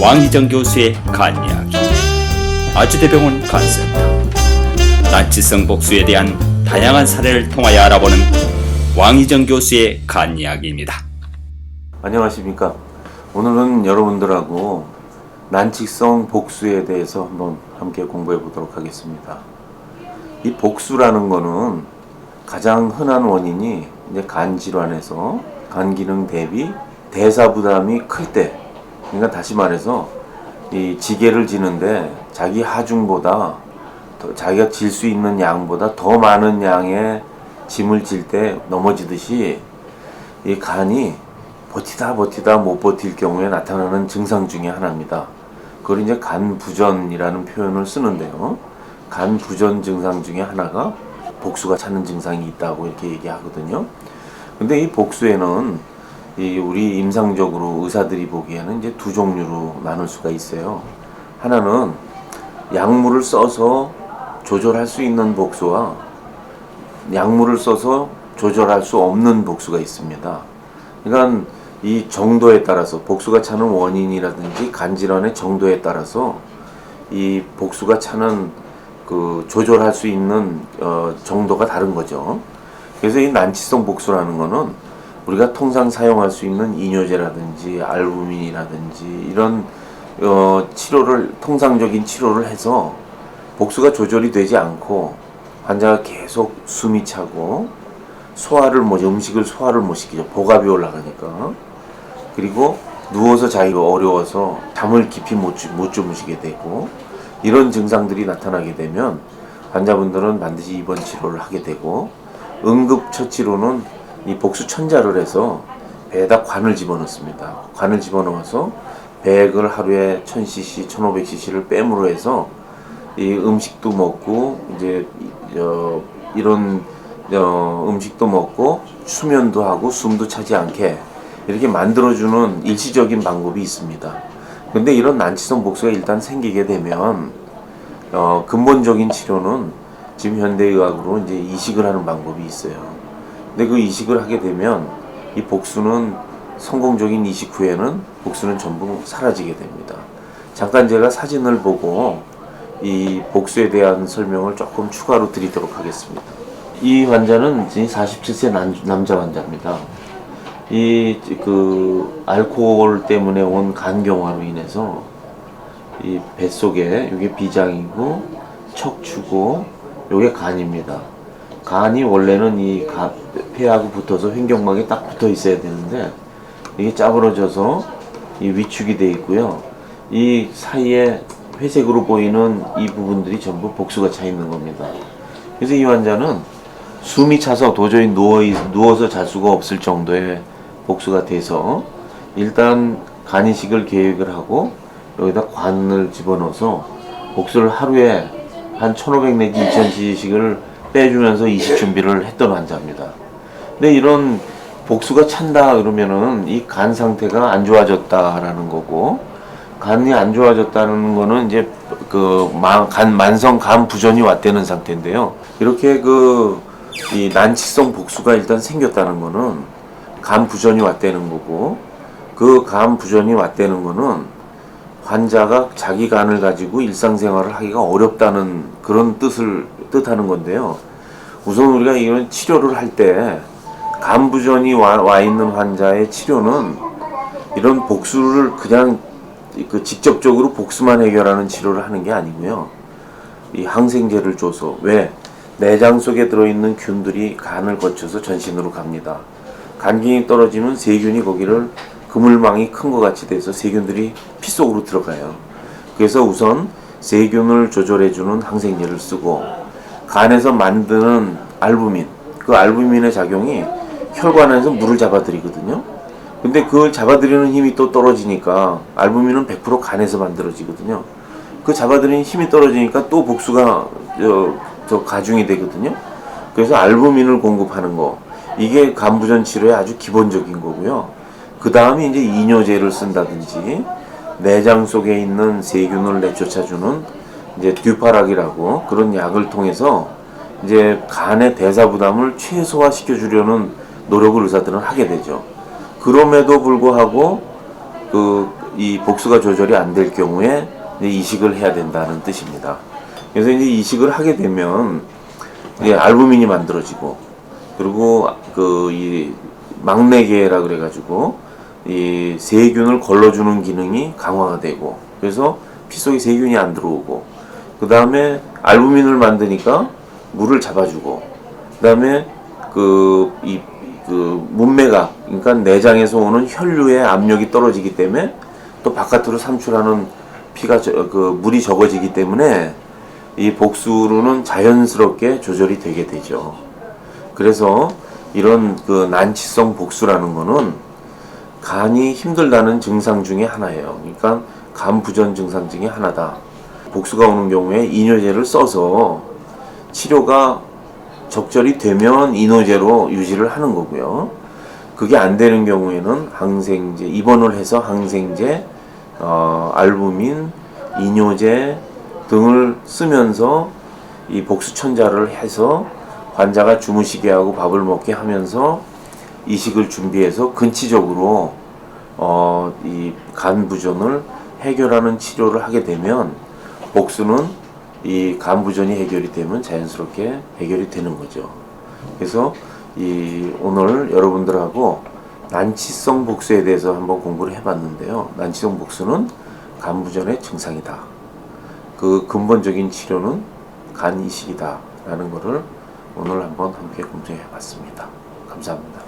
왕희정 교수의 간 이야기. 아주대병원 간센터. 난치성 복수에 대한 다양한 사례를 통하여 알아보는 왕희정 교수의 간 이야기입니다. 안녕하십니까. 오늘은 여러분들하고 난치성 복수에 대해서 한번 함께 공부해 보도록 하겠습니다. 이 복수라는 거는 가장 흔한 원인이 이제 간 질환에서 간 기능 대비 대사 부담이 클 때, 그러니까 다시 말해서 이 지게를 지는데 자기 하중보다 자기가 질 수 있는 양보다 더 많은 양의 짐을 질 때 넘어지듯이 이 간이 버티다 못 버틸 경우에 나타나는 증상 중에 하나입니다. 그걸 이제 간부전이라는 표현을 쓰는데요. 간부전 증상 중에 하나가 복수가 차는 증상이 있다고 이렇게 얘기하거든요. 근데 이 복수에는 우리 임상적으로 의사들이 보기에는 이제 두 종류로 나눌 수가 있어요. 하나는 약물을 써서 조절할 수 있는 복수와 약물을 써서 조절할 수 없는 복수가 있습니다. 그러니까 이 정도에 따라서 복수가 차는 원인이라든지 간질환의 정도에 따라서 이 복수가 차는 그 조절할 수 있는 정도가 다른 거죠. 그래서 이 난치성 복수라는 거는 우리가 통상 사용할 수 있는 이뇨제라든지 알부민이라든지 이런 치료를 통상적인 치료를 해서 복수가 조절이 되지 않고 환자가 계속 숨이 차고 음식을 소화를 못 시키죠. 복압이 올라가니까. 그리고 누워서 자기가 어려워서 잠을 깊이 못 주무시게 되고, 이런 증상들이 나타나게 되면 환자분들은 반드시 입원 치료를 하게 되고, 응급처치로는 이 복수 천자를 해서 배에다 관을 집어넣습니다. 관을 집어넣어서 배액을 하루에 1000cc, 1500cc를 뺨으로 해서 이 음식도 먹고 이제 이런 음식도 먹고 수면도 하고 숨도 차지 않게 이렇게 만들어주는 일시적인 방법이 있습니다. 근데 이런 난치성 복수가 일단 생기게 되면 근본적인 치료는 지금 현대의학으로 이제 이식을 하는 방법이 있어요. 근데 그 이식을 하게 되면 이 복수는 성공적인 이식 후에는 복수는 전부 사라지게 됩니다. 잠깐 제가 사진을 보고 이 복수에 대한 설명을 조금 추가로 드리도록 하겠습니다. 이 환자는 47세 남자 환자입니다. 그 알코올 때문에 온 간경화로 인해서 이 뱃속에 이게 비장이고 척추고 이게 간입니다. 간이 원래는 이 폐하고 붙어서 횡격막에 딱 붙어 있어야 되는데 이게 짜부러져서 이 위축이 돼 있고요. 이 사이에 회색으로 보이는 이 부분들이 전부 복수가 차 있는 겁니다. 그래서 이 환자는 숨이 차서 도저히 누워서 잘 수가 없을 정도의 복수가 돼서 일단 간이식을 계획을 하고 여기다 관을 집어넣어서 복수를 하루에 한 1500 내지 2000cc씩을 빼주면서 이식 준비를 했던 환자입니다. 근데 이런 복수가 찬다 그러면은 이 간 상태가 안 좋아졌다라는 거고, 간이 안 좋아졌다는 거는 이제 만성 간 부전이 왔다는 상태인데요. 이렇게 이 난치성 복수가 일단 생겼다는 거는 간 부전이 왔다는 거고, 그 간 부전이 왔다는 거는 환자가 자기 간을 가지고 일상생활을 하기가 어렵다는 그런 뜻하는 건데요. 우선 우리가 이런 치료를 할 때 간 부전이 와 있는 환자의 치료는 이런 복수를 그냥 직접적으로 복수만 해결하는 치료를 하는 게 아니고요. 이 항생제를 줘서, 왜? 내장 속에 들어있는 균들이 간을 거쳐서 전신으로 갑니다. 간기능이 떨어지면 세균이 거기를 그물망이 큰 것 같이 돼서 세균들이 피 속으로 들어가요. 그래서 우선 세균을 조절해주는 항생제를 쓰고, 간에서 만드는 알부민, 그 알부민의 작용이 혈관에서 물을 잡아들이거든요. 근데 그걸 잡아들이는 힘이 또 떨어지니까 알부민은 100% 간에서 만들어지거든요. 그 잡아들이는 힘이 떨어지니까 또 복수가 가중이 되거든요. 그래서 알부민을 공급하는 거, 이게 간부전 치료의 아주 기본적인 거고요. 그 다음에 이제 이뇨제를 쓴다든지 내장 속에 있는 세균을 내쫓아주는 이제 듀파락이라고 그런 약을 통해서 이제 간의 대사 부담을 최소화 시켜주려는 노력을 의사들은 하게 되죠. 그럼에도 불구하고 이 복수가 조절이 안 될 경우에 이제 이식을 해야 된다는 뜻입니다. 그래서 이제 이식을 하게 되면 이제 알부민이 만들어지고, 그리고 이 막내계라 그래가지고 이 세균을 걸러주는 기능이 강화가 되고, 그래서 피 속에 세균이 안 들어오고, 그 다음에 알부민을 만드니까 물을 잡아주고, 그 다음에 문매가, 그러니까 내장에서 오는 혈류의 압력이 떨어지기 때문에 또 바깥으로 산출하는 물이 적어지기 때문에 이 복수로는 자연스럽게 조절이 되게 되죠. 그래서 이런 난치성 복수라는 거는 간이 힘들다는 증상 중에 하나예요. 그러니까 간 부전 증상 중에 하나다. 복수가 오는 경우에 이뇨제를 써서 치료가 적절히 되면 이뇨제로 유지를 하는 거고요. 그게 안 되는 경우에는 항생제, 입원을 해서 항생제, 알부민, 이뇨제 등을 쓰면서 이 복수천자를 해서 환자가 주무시게 하고 밥을 먹게 하면서 이식을 준비해서 근치적으로 이 간 부전을 해결하는 치료를 하게 되면 복수는 이 간 부전이 해결이 되면 자연스럽게 해결이 되는 거죠. 그래서 오늘 여러분들하고 난치성 복수에 대해서 한번 공부를 해봤는데요. 난치성 복수는 간 부전의 증상이다. 그 근본적인 치료는 간 이식이다 라는 것을 오늘 한번 함께 공부해 봤습니다. 감사합니다.